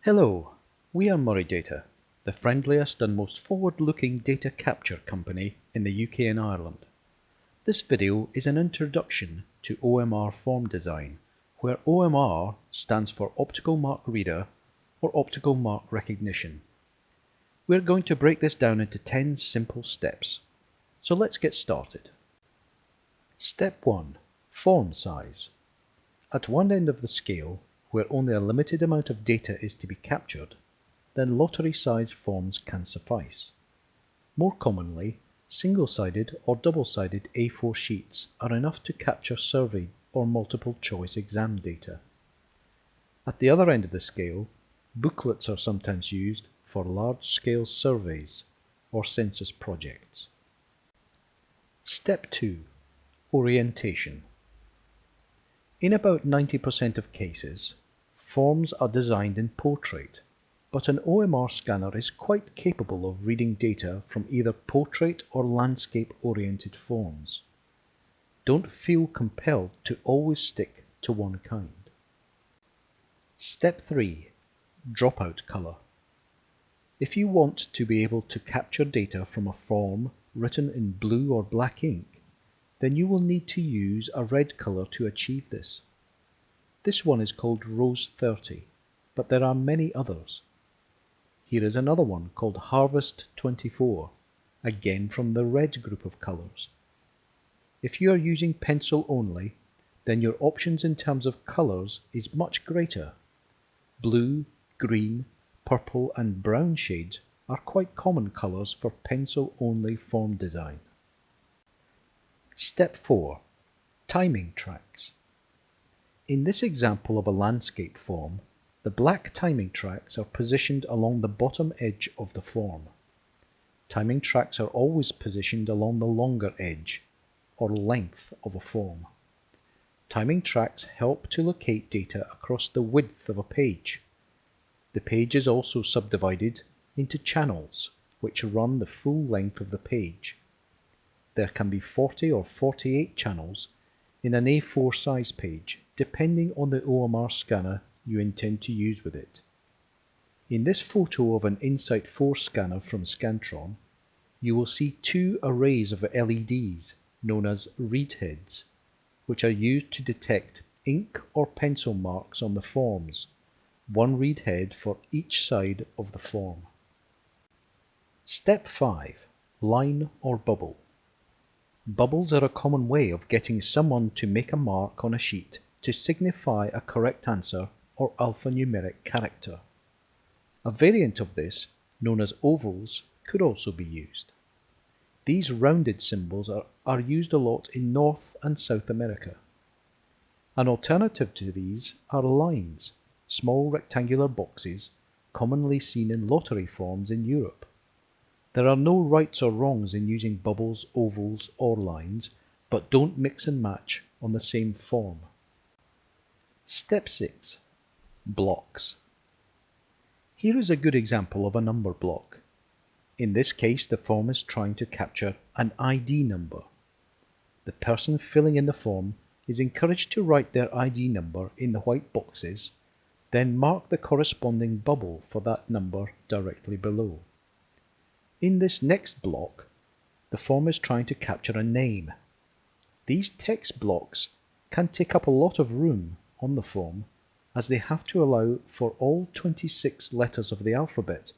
Hello, we are MurrayData, the friendliest and most forward-looking data capture company in the UK and Ireland. This video is an introduction to OMR form design, where OMR stands for Optical Mark Reader or Optical Mark Recognition. We're going to break this down into 10 simple steps. So let's get started. Step 1. Form size. At one end of the scale, where only a limited amount of data is to be captured, then lottery-size forms can suffice. More commonly, single-sided or double-sided A4 sheets are enough to capture survey or multiple-choice exam data. At the other end of the scale, booklets are sometimes used for large-scale surveys or census projects. Step 2. Orientation. In about 90% of cases, forms are designed in portrait, but an OMR scanner is quite capable of reading data from either portrait or landscape-oriented forms. Don't feel compelled to always stick to one kind. Step 3. Dropout color. If you want to be able to capture data from a form written in blue or black ink, then you will need to use a red color to achieve this. This one is called Rose 30, but there are many others. Here is another one called Harvest 24, again from the red group of colors. If you are using pencil only, then your options in terms of colors is much greater. Blue, green, purple and brown shades are quite common colors for pencil-only form design. Step 4. Timing tracks. In this example of a landscape form, the black timing tracks are positioned along the bottom edge of the form. Timing tracks are always positioned along the longer edge, or length of a form. Timing tracks help to locate data across the width of a page. The page is also subdivided into channels, which run the full length of the page. There can be 40 or 48 channels in an A4 size page, depending on the OMR scanner you intend to use with it. In this photo of an Insight 4 scanner from Scantron, you will see two arrays of LEDs known as read heads, which are used to detect ink or pencil marks on the forms, one read head for each side of the form. Step 5. Line or bubble. Bubbles are a common way of getting someone to make a mark on a sheet to signify a correct answer or alphanumeric character. A variant of this, known as ovals, could also be used. These rounded symbols are used a lot in North and South America. An alternative to these are lines, small rectangular boxes commonly seen in lottery forms in Europe. There are no rights or wrongs in using bubbles, ovals or lines, but don't mix and match on the same form. Step 6. Blocks. Here is a good example of a number block. In this case, the form is trying to capture an ID number. The person filling in the form is encouraged to write their ID number in the white boxes, then mark the corresponding bubble for that number directly below. In this next block, the form is trying to capture a name. These text blocks can take up a lot of room on the form, as they have to allow for all 26 letters of the alphabet,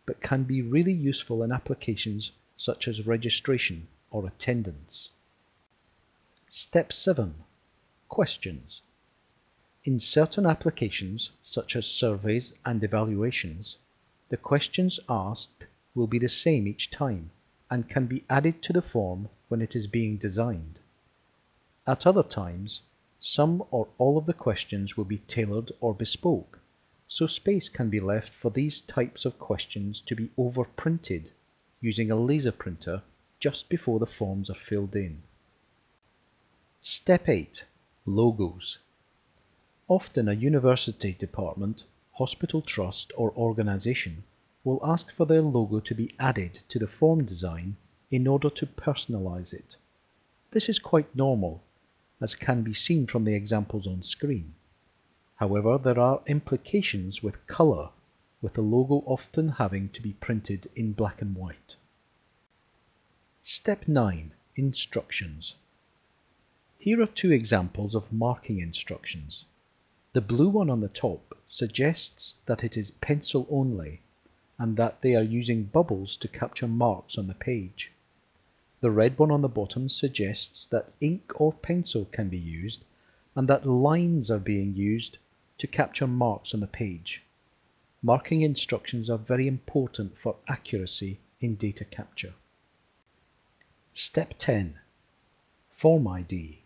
but can be really useful in applications such as registration or attendance. Step 7. Questions. In certain applications, such as surveys and evaluations, the questions asked will be the same each time and can be added to the form when it is being designed. At other times, some or all of the questions will be tailored or bespoke, so space can be left for these types of questions to be overprinted using a laser printer just before the forms are filled in. Step 8. Logos. Often a university department, hospital trust or organization will ask for their logo to be added to the form design in order to personalize it. This is quite normal, as can be seen from the examples on screen. However, there are implications with color with the logo often having to be printed in black and white. Step 9. Instructions. Here are two examples of marking instructions. The blue one on the top suggests that it is pencil only, and that they are using bubbles to capture marks on the page. The red one on the bottom suggests that ink or pencil can be used, and that lines are being used to capture marks on the page. Marking instructions are very important for accuracy in data capture. Step 10. Form ID.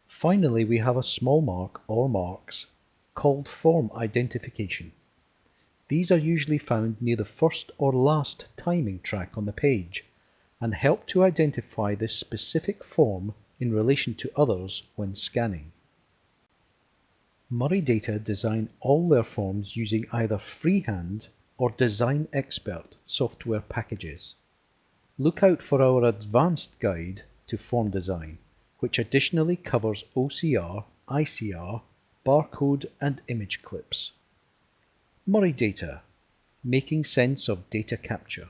Finally, we have a small mark or marks called form identification. These are usually found near the first or last timing track on the page and help to identify this specific form in relation to others when scanning. MurrayData design all their forms using either freehand or Design Expert software packages. Look out for our advanced guide to form design, which additionally covers OCR, ICR, barcode and image clips. MurrayData, making sense of data capture.